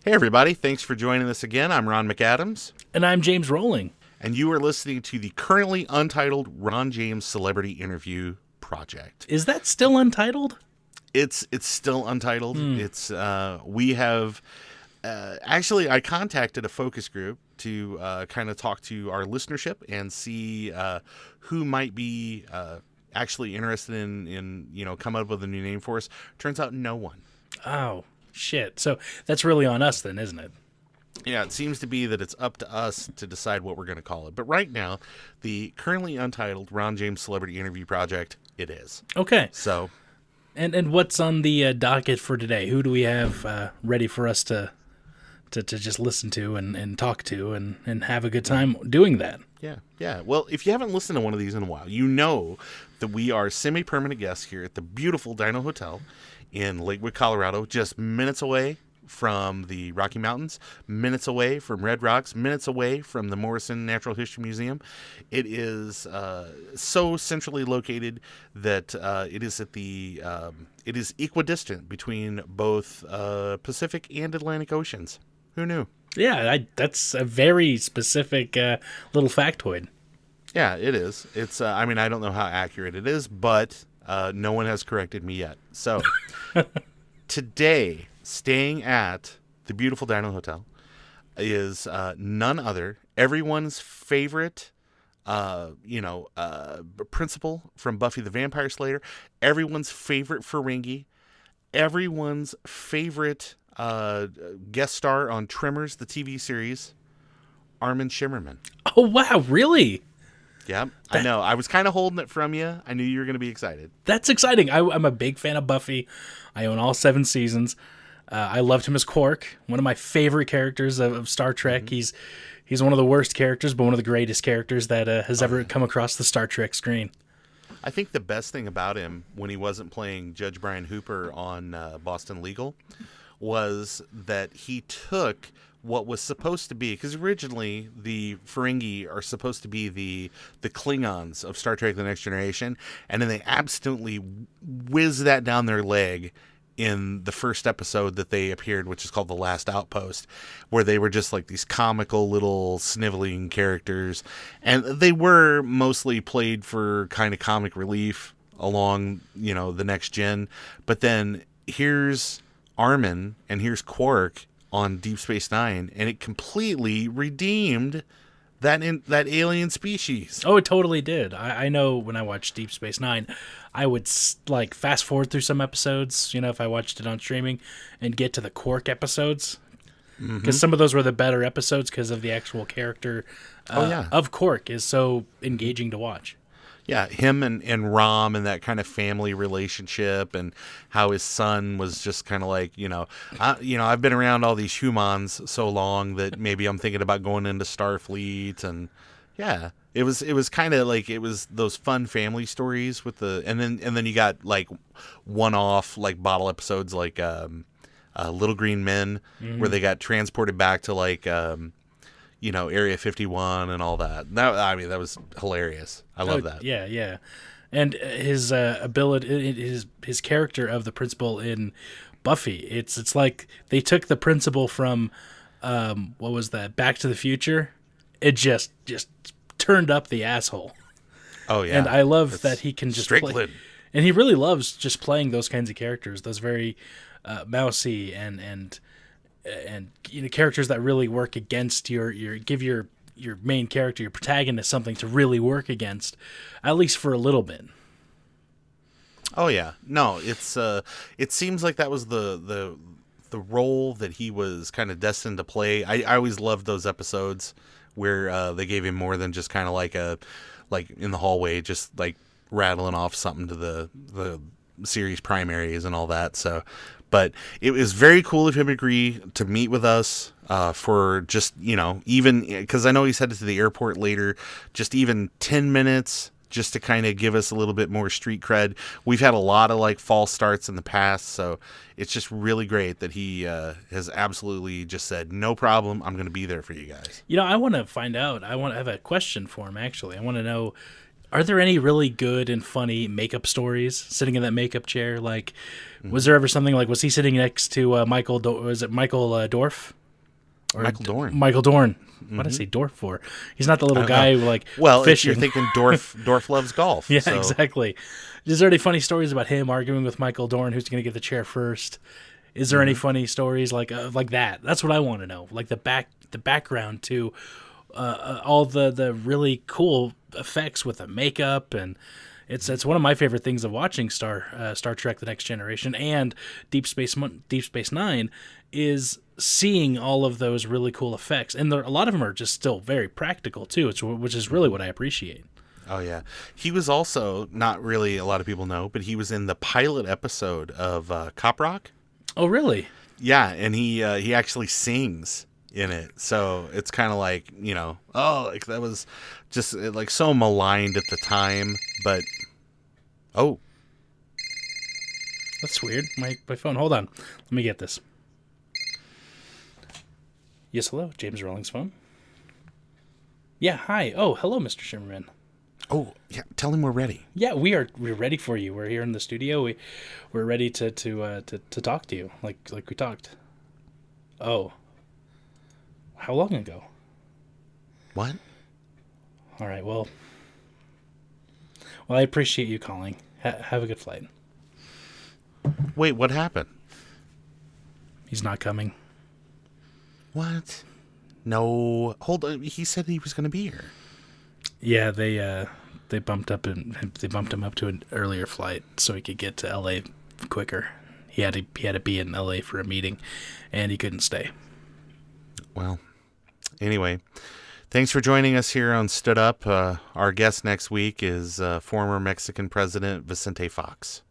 Hey, everybody. Thanks for joining us again. I'm Ron McAdams. And I'm James Rowling. And you are listening to the currently untitled RonJames Celebrity Interview Project. Is that still untitled? It's still untitled. We have... actually, I contacted a focus group to kind of talk to our listenership and see who might be actually interested in coming up with a new name for us. Turns out no one. Oh, shit. So that's really on us then, isn't it? Yeah, it seems to be that it's up to us to decide what we're going to call it. But right now, the currently untitled RonJames Celebrity Interview Project, it is. Okay. So... And what's on the docket for today? Who do we have ready for us to just listen to and talk to and have a good time doing that? Yeah. Well, if you haven't listened to one of these in a while, you know that we are semi-permanent guests here at the beautiful Dino Hotel in Lakewood, Colorado, just minutes away from the Rocky Mountains, minutes away from Red Rocks, minutes away from the Morrison Natural History Museum. It is so centrally located that it is equidistant between both Pacific and Atlantic Oceans. Who knew? Yeah, that's a very specific little factoid. Yeah, it is. It's. I don't know how accurate it is, but no one has corrected me yet. So today, staying at the beautiful Dino Hotel is none other, everyone's favorite, principal from Buffy the Vampire Slayer, everyone's favorite Ferengi, everyone's favorite guest star on Tremors, the TV series, Armin Shimmerman. Oh, wow, really? Yeah, I know. I was kind of holding it from you. I knew you were going to be excited. That's exciting. I'm a big fan of Buffy. I own all 7 seasons. I loved him as Quark, one of my favorite characters of Star Trek. Mm-hmm. He's one of the worst characters, but one of the greatest characters that has ever come across the Star Trek screen. I think the best thing about him when he wasn't playing Judge Brian Hooper on Boston Legal was that he took what was supposed to be, because originally the Ferengi are supposed to be the Klingons of Star Trek The Next Generation, and then they absolutely whiz that down their leg in the first episode that they appeared, which is called The Last Outpost, where they were just like these comical little sniveling characters, and they were mostly played for kind of comic relief along, the next gen. But then here's Armin and here's Quark on Deep Space Nine, and it completely redeemed that alien species. Oh, it totally did. I know when I watched Deep Space Nine, I would fast forward through some episodes, if I watched it on streaming, and get to the Quark episodes. Because some of those were the better episodes because of the actual character of Quark is so engaging to watch. Yeah, him and Rom and that kind of family relationship, and how his son was just kind of like, I've been around all these humans so long that maybe I'm thinking about going into Starfleet, and yeah, it was kind of like, it was those fun family stories with and then you got like one-off like bottle episodes like Little Green Men, where they got transported back to like Area 51 and all that. That was hilarious. I love that. Yeah. And his ability, his character of the principal in Buffy, it's like they took the principal from, what was that, Back to the Future? It just turned up the asshole. Oh, yeah. And I love that he can just play. And he really loves just playing those kinds of characters, those very mousy and characters that really work against give your main character, your protagonist, something to really work against, at least for a little bit. Oh yeah, no, it's it seems like that was the role that he was kind of destined to play. I always loved those episodes where they gave him more than just kind of like in the hallway, just like rattling off something to the series primaries and all that. So. But it was very cool of him to agree to meet with us for just, even because I know he's headed to the airport later, just even 10 minutes just to kind of give us a little bit more street cred. We've had a lot of like false starts in the past, so it's just really great that he has absolutely just said, no problem, I'm going to be there for you guys. I want to find out. I have a question for him, actually. I want to know, Are there any really good and funny makeup stories sitting in that makeup chair? Like, was there ever something like, was he sitting next to Michael, was it Michael Dorf? Or Michael Dorn. Michael Dorn. What did I say Dorf for? He's not the little guy who, like, Well, if fishing. you're thinking Dorf loves golf. Yeah, so. exactly. Is there any funny stories about him arguing with Michael Dorn, who's going to get the chair first? Is there any funny stories like that? That's what I want to know. Like the background to all the really cool effects with the makeup, and it's one of my favorite things of watching Star Trek: The Next Generation and Deep Space Nine is seeing all of those really cool effects, and a lot of them are just still very practical too, which is really what I appreciate. Oh yeah, he was also, not really a lot of people know, but he was in the pilot episode of Cop Rock. Oh really? Yeah, and he actually sings in it, so it's kind of like, like that was just like so maligned at the time, but That's weird. My phone. Hold on. Let me get this. Yes, hello. James Rolling's phone. Yeah, hi. Oh, hello, Mr. Shimmerman. Oh yeah, tell him we're ready. Yeah, we're ready for you. We're here in the studio. We're ready to talk to you, like we talked. Oh, how long ago? What? All right. Well, I appreciate you calling. Have a good flight. Wait, what happened? He's not coming. What? No, hold on. He said he was going to be here. Yeah, they bumped him up to an earlier flight so he could get to LA quicker. He had to be in LA for a meeting, and he couldn't stay. Well, anyway, thanks for joining us here on Stood Up. Our guest next week is former Mexican President Vicente Fox.